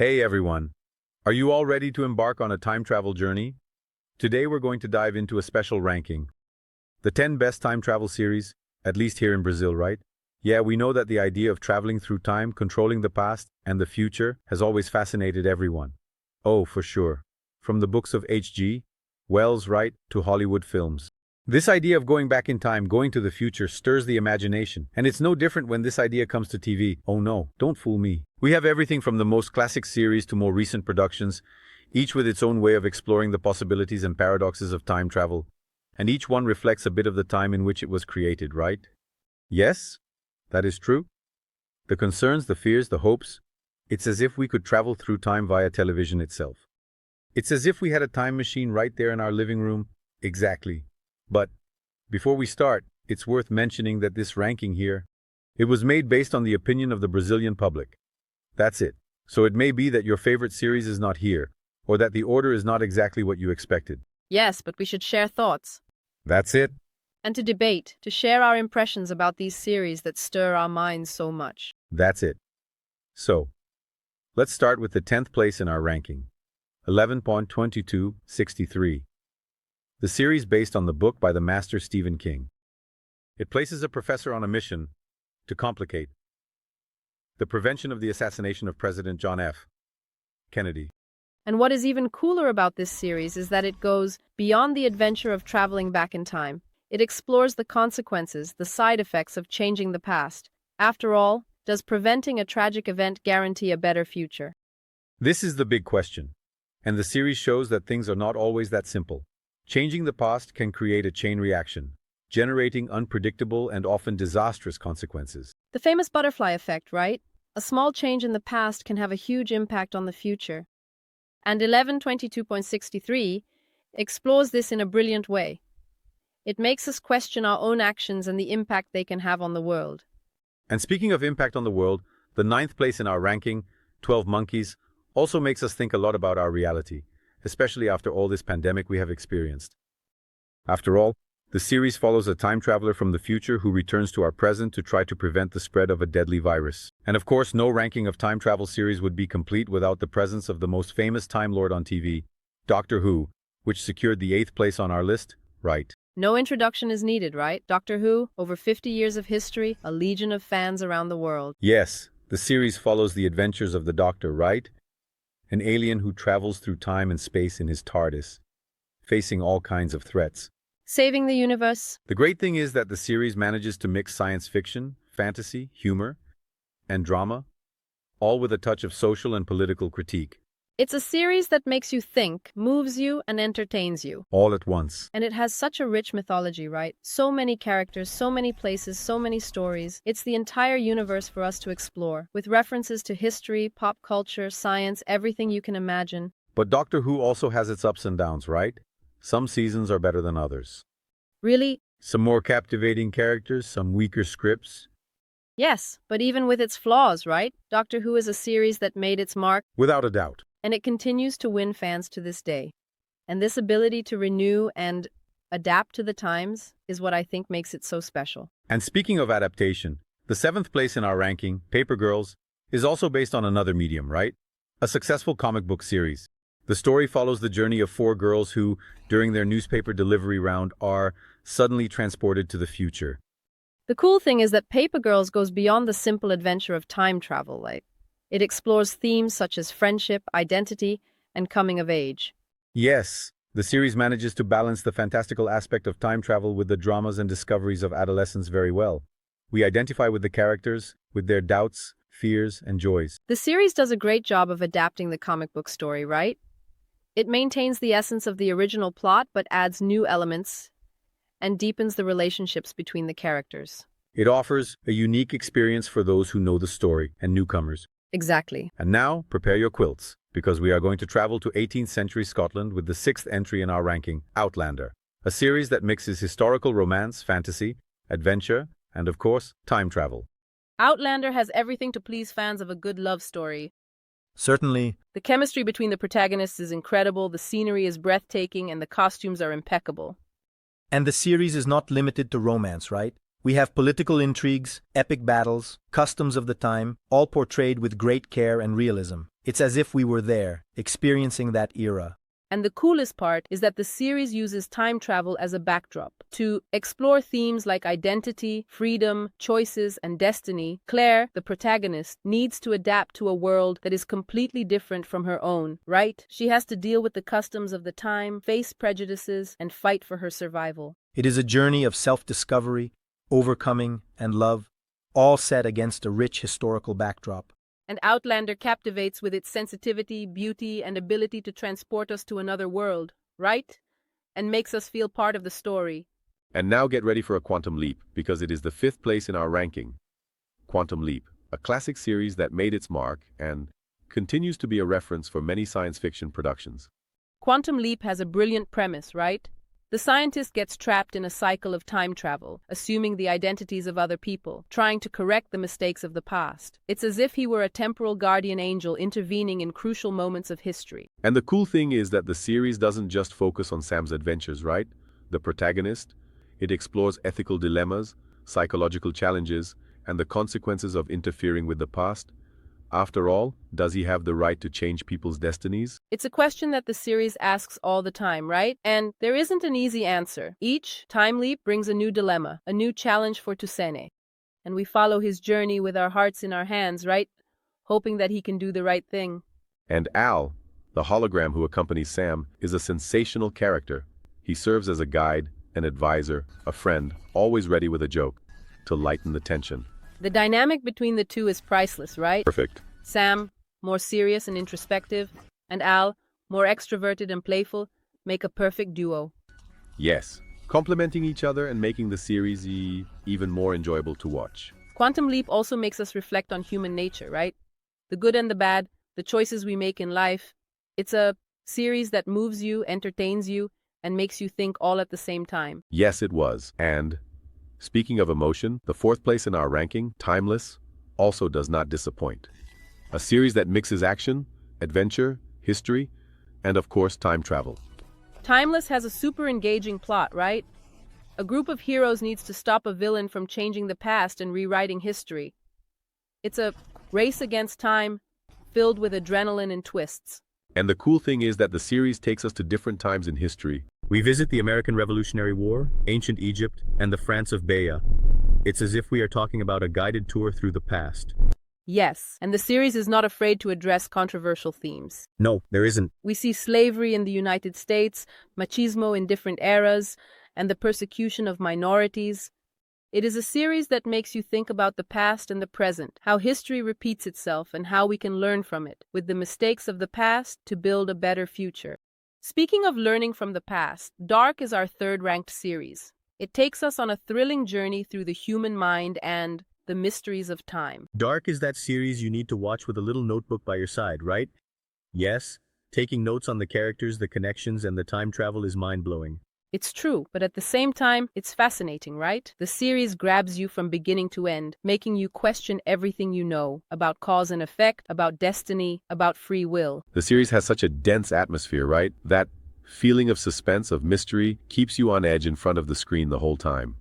Hey everyone! Are you all ready to embark on a time travel journey? Today we're going to dive into a special ranking. The 10 best time travel series, at least here in Brazil, right? Yeah, we know that the idea of traveling through time, controlling the past and the future has always fascinated everyone. Oh, for sure. From the books of H.G. Wells, right, to Hollywood films. This idea of going back in time, going to the future, stirs the imagination. And it's no different when this idea comes to TV. Oh no, don't fool me. We have everything from the most classic series to more recent productions, each with its own way of exploring the possibilities and paradoxes of time travel. And each one reflects a bit of the time in which it was created, right? Yes, that is true. The concerns, the fears, the hopes. It's as if we could travel through time via television itself. It's as if we had a time machine right there in our living room. Exactly. But before we start, it's worth mentioning that this ranking here, it was made based on the opinion of the Brazilian public. That's it. So it may be that your favorite series is not here, or that the order is not exactly what you expected. Yes, but we should share thoughts. That's it. And to debate, to share our impressions about these series that stir our minds so much. That's it. So, let's start with the 10th place in our ranking. 11.2263. The series based on the book by the master Stephen King. It places a professor on a mission to complicate the prevention of the assassination of President John F. Kennedy. And what is even cooler about this series is that it goes beyond the adventure of traveling back in time. It explores the consequences, the side effects of changing the past. After all, does preventing a tragic event guarantee a better future? This is the big question. And the series shows that things are not always that simple. Changing the past can create a chain reaction, generating unpredictable and often disastrous consequences. The famous butterfly effect, right? A small change in the past can have a huge impact on the future. And 1122.63 explores this in a brilliant way. It makes us question our own actions and the impact they can have on the world. And speaking of impact on the world, the 9th place in our ranking, 12 Monkeys, also makes us think a lot about our reality, especially after all this pandemic we have experienced. After all, the series follows a time traveler from the future who returns to our present to try to prevent the spread of a deadly virus. And of course, no ranking of time travel series would be complete without the presence of the most famous Time Lord on TV, Doctor Who, which secured the 8th place on our list, right? No introduction is needed, right? Doctor Who, over 50 years of history, a legion of fans around the world. Yes, the series follows the adventures of the Doctor, right? An alien who travels through time and space in his TARDIS, facing all kinds of threats. Saving the universe. The great thing is that the series manages to mix science fiction, fantasy, humor, and drama, all with a touch of social and political critique. It's a series that makes you think, moves you, and entertains you. All at once. And it has such a rich mythology, right? So many characters, so many places, so many stories. It's the entire universe for us to explore, with references to history, pop culture, science, everything you can imagine. But Doctor Who also has its ups and downs, right? Some seasons are better than others. Really? Some more captivating characters, some weaker scripts. Yes, but even with its flaws, right? Doctor Who is a series that made its mark. Without a doubt. And it continues to win fans to this day. And this ability to renew and adapt to the times is what I think makes it so special. And speaking of adaptation, the 7th place in our ranking, Paper Girls, is also based on another medium, right? A successful comic book series. The story follows the journey of 4 girls who, during their newspaper delivery round, are suddenly transported to the future. The cool thing is that Paper Girls goes beyond the simple adventure of time travel, It explores themes such as friendship, identity, and coming of age. Yes, the series manages to balance the fantastical aspect of time travel with the dramas and discoveries of adolescence very well. We identify with the characters, with their doubts, fears, and joys. The series does a great job of adapting the comic book story, right? It maintains the essence of the original plot but adds new elements and deepens the relationships between the characters. It offers a unique experience for those who know the story and newcomers. Exactly. And now, prepare your quilts, because we are going to travel to 18th century Scotland with the 6th entry in our ranking, Outlander, a series that mixes historical romance, fantasy, adventure, and of course, time travel. Outlander has everything to please fans of a good love story. Certainly. The chemistry between the protagonists is incredible, the scenery is breathtaking, and the costumes are impeccable. And the series is not limited to romance, right? We have political intrigues, epic battles, customs of the time, all portrayed with great care and realism. It's as if we were there, experiencing that era. And the coolest part is that the series uses time travel as a backdrop. To explore themes like identity, freedom, choices, and destiny, Claire, the protagonist, needs to adapt to a world that is completely different from her own, right? She has to deal with the customs of the time, face prejudices, and fight for her survival. It is a journey of self-discovery, overcoming, and love, all set against a rich historical backdrop. And Outlander captivates with its sensitivity, beauty, and ability to transport us to another world, right? And makes us feel part of the story. And now get ready for a quantum leap, because it is the 5th place in our ranking. Quantum Leap, a classic series that made its mark and continues to be a reference for many science fiction productions. Quantum Leap has a brilliant premise, right? The scientist gets trapped in a cycle of time travel, assuming the identities of other people, trying to correct the mistakes of the past. It's as if he were a temporal guardian angel intervening in crucial moments of history. And the cool thing is that the series doesn't just focus on Sam's adventures, right? The protagonist, it explores ethical dilemmas, psychological challenges, and the consequences of interfering with the past. After all, does he have the right to change people's destinies? It's a question that the series asks all the time, right? And there isn't an easy answer. Each time leap brings a new dilemma, a new challenge for Tusene. And we follow his journey with our hearts in our hands, right? Hoping that he can do the right thing. And Al, the hologram who accompanies Sam, is a sensational character. He serves as a guide, an advisor, a friend, always ready with a joke to lighten the tension. The dynamic between the two is priceless, right? Perfect. Sam, more serious and introspective, and Al, more extroverted and playful, make a perfect duo. Yes, complementing each other and making the series even more enjoyable to watch. Quantum Leap also makes us reflect on human nature, right? The good and the bad, the choices we make in life. It's a series that moves you, entertains you, and makes you think all at the same time. Yes, it was. And speaking of emotion, the 4th place in our ranking, Timeless, also does not disappoint. A series that mixes action, adventure, history, and of course, time travel. Timeless has a super engaging plot, right? A group of heroes needs to stop a villain from changing the past and rewriting history. It's a race against time, filled with adrenaline and twists. And the cool thing is that the series takes us to different times in history. We visit the American Revolutionary War, ancient Egypt, and the France of Baya. It's as if we are talking about a guided tour through the past. Yes, and the series is not afraid to address controversial themes. No, there isn't. We see slavery in the United States, machismo in different eras, and the persecution of minorities. It is a series that makes you think about the past and the present, how history repeats itself and how we can learn from it, with the mistakes of the past to build a better future. Speaking of learning from the past, Dark is our 3rd-ranked series. It takes us on a thrilling journey through the human mind and the mysteries of time. Dark is that series you need to watch with a little notebook by your side, right? Yes, taking notes on the characters, the connections, and the time travel is mind-blowing. It's true, but at the same time, it's fascinating, right? The series grabs you from beginning to end, making you question everything you know about cause and effect, about destiny, about free will. The series has such a dense atmosphere, right? That feeling of suspense, of mystery, keeps you on edge in front of the screen the whole time.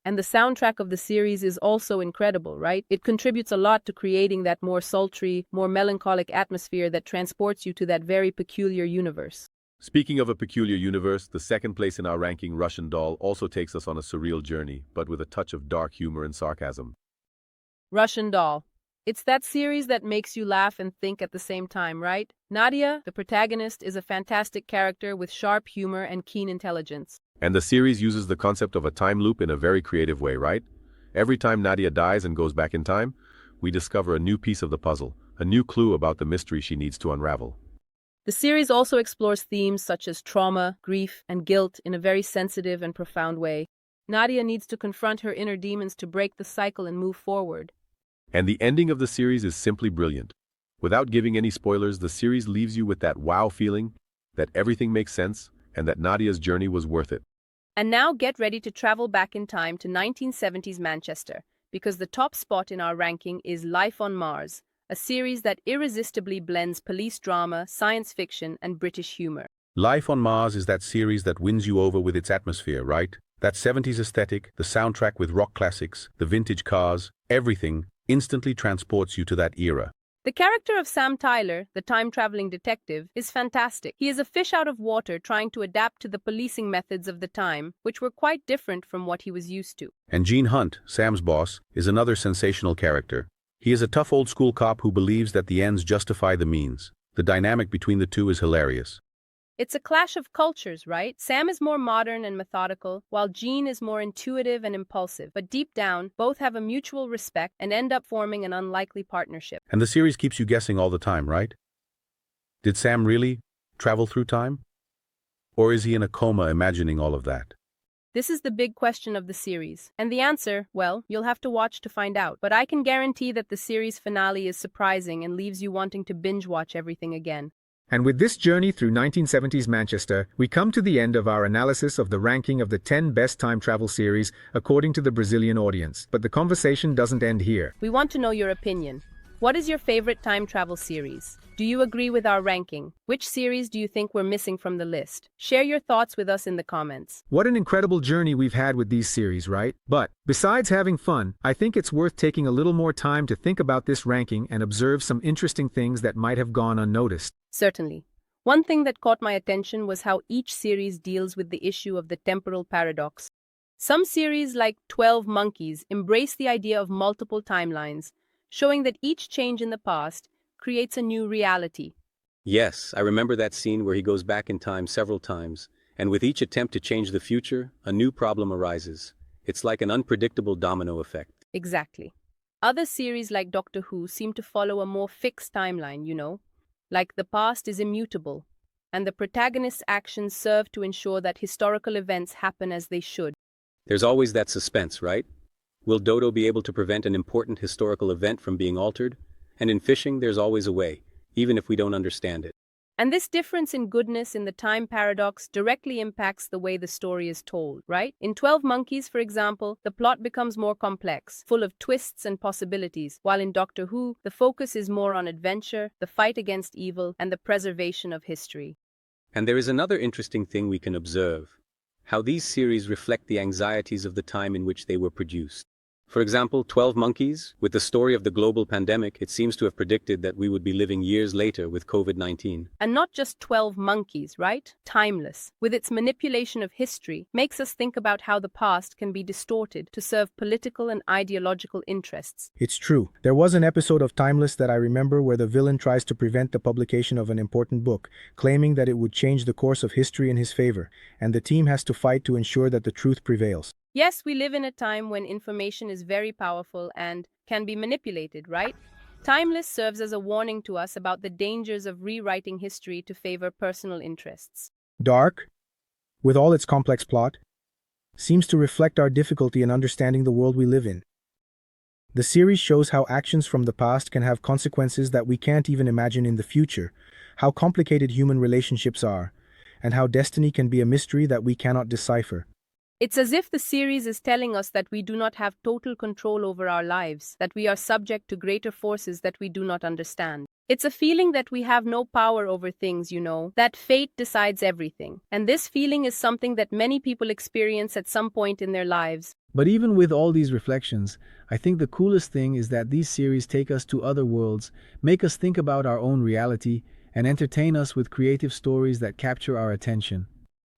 And the soundtrack of the series is also incredible, right? It contributes a lot to creating that more sultry, more melancholic atmosphere that transports you to that very peculiar universe. Speaking of a peculiar universe, the 2nd place in our ranking, Russian Doll, also takes us on a surreal journey, but with a touch of dark humor and sarcasm. Russian Doll. It's that series that makes you laugh and think at the same time, right? Nadia, the protagonist, is a fantastic character with sharp humor and keen intelligence. And the series uses the concept of a time loop in a very creative way, right? Every time Nadia dies and goes back in time, we discover a new piece of the puzzle, a new clue about the mystery she needs to unravel. The series also explores themes such as trauma, grief, and guilt in a very sensitive and profound way. Nadia needs to confront her inner demons to break the cycle and move forward. And the ending of the series is simply brilliant. Without giving any spoilers, the series leaves you with that wow feeling, that everything makes sense, and that Nadia's journey was worth it. And now get ready to travel back in time to 1970s Manchester, because the top spot in our ranking is Life on Mars, a series that irresistibly blends police drama, science fiction, and British humor. Life on Mars is that series that wins you over with its atmosphere, right? That 70s aesthetic, the soundtrack with rock classics, the vintage cars, everything instantly transports you to that era. The character of Sam Tyler, the time-traveling detective, is fantastic. He is a fish out of water trying to adapt to the policing methods of the time, which were quite different from what he was used to. And Gene Hunt, Sam's boss, is another sensational character. He is a tough old-school cop who believes that the ends justify the means. The dynamic between the two is hilarious. It's a clash of cultures, right? Sam is more modern and methodical, while Gene is more intuitive and impulsive. But deep down, both have a mutual respect and end up forming an unlikely partnership. And the series keeps you guessing all the time, right? Did Sam really travel through time? Or is he in a coma imagining all of that? This is the big question of the series. And the answer, well, you'll have to watch to find out. But I can guarantee that the series finale is surprising and leaves you wanting to binge-watch everything again. And with this journey through 1970s Manchester, we come to the end of our analysis of the ranking of the 10 best time travel series according to the Brazilian audience. But the conversation doesn't end here. We want to know your opinion. What is your favorite time travel series? Do you agree with our ranking? Which series do you think we're missing from the list? Share your thoughts with us in the comments. What an incredible journey we've had with these series, right? But besides having fun, I think it's worth taking a little more time to think about this ranking and observe some interesting things that might have gone unnoticed. Certainly. One thing that caught my attention was how each series deals with the issue of the temporal paradox. Some series, like 12 Monkeys, embrace the idea of multiple timelines, showing that each change in the past creates a new reality. Yes, I remember that scene where he goes back in time several times, and with each attempt to change the future, a new problem arises. It's like an unpredictable domino effect. Exactly. Other series like Doctor Who seem to follow a more fixed timeline, like the past is immutable, and the protagonist's actions serve to ensure that historical events happen as they should. There's always that suspense, right? Will Dodo be able to prevent an important historical event from being altered? And in fishing, there's always a way, even if we don't understand it. And this difference in goodness in the time paradox directly impacts the way the story is told, right? In 12 Monkeys, for example, the plot becomes more complex, full of twists and possibilities, while in Doctor Who, the focus is more on adventure, the fight against evil, and the preservation of history. And there is another interesting thing we can observe: how these series reflect the anxieties of the time in which they were produced. For example, 12 Monkeys, with the story of the global pandemic, it seems to have predicted that we would be living years later with COVID-19. And not just 12 Monkeys, right? Timeless, with its manipulation of history, makes us think about how the past can be distorted to serve political and ideological interests. It's true. There was an episode of Timeless that I remember where the villain tries to prevent the publication of an important book, claiming that it would change the course of history in his favor, and the team has to fight to ensure that the truth prevails. Yes, we live in a time when information is very powerful and can be manipulated, right? Timeless serves as a warning to us about the dangers of rewriting history to favor personal interests. Dark, with all its complex plot, seems to reflect our difficulty in understanding the world we live in. The series shows how actions from the past can have consequences that we can't even imagine in the future, how complicated human relationships are, and how destiny can be a mystery that we cannot decipher. It's as if the series is telling us that we do not have total control over our lives, that we are subject to greater forces that we do not understand. It's a feeling that we have no power over things, that fate decides everything. And this feeling is something that many people experience at some point in their lives. But even with all these reflections, I think the coolest thing is that these series take us to other worlds, make us think about our own reality, and entertain us with creative stories that capture our attention.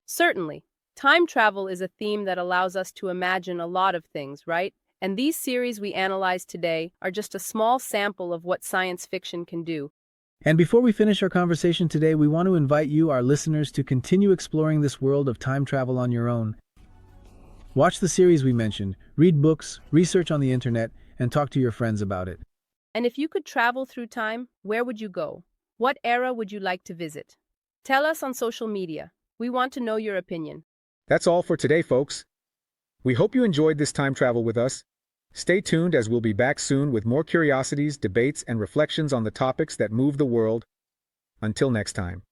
Certainly. Time travel is a theme that allows us to imagine a lot of things, right? And these series we analyze today are just a small sample of what science fiction can do. And before we finish our conversation today, we want to invite you, our listeners, to continue exploring this world of time travel on your own. Watch the series we mentioned, read books, research on the internet, and talk to your friends about it. And if you could travel through time, where would you go? What era would you like to visit? Tell us on social media. We want to know your opinion. That's all for today, folks. We hope you enjoyed this time travel with us. Stay tuned as we'll be back soon with more curiosities, debates, and reflections on the topics that move the world. Until next time.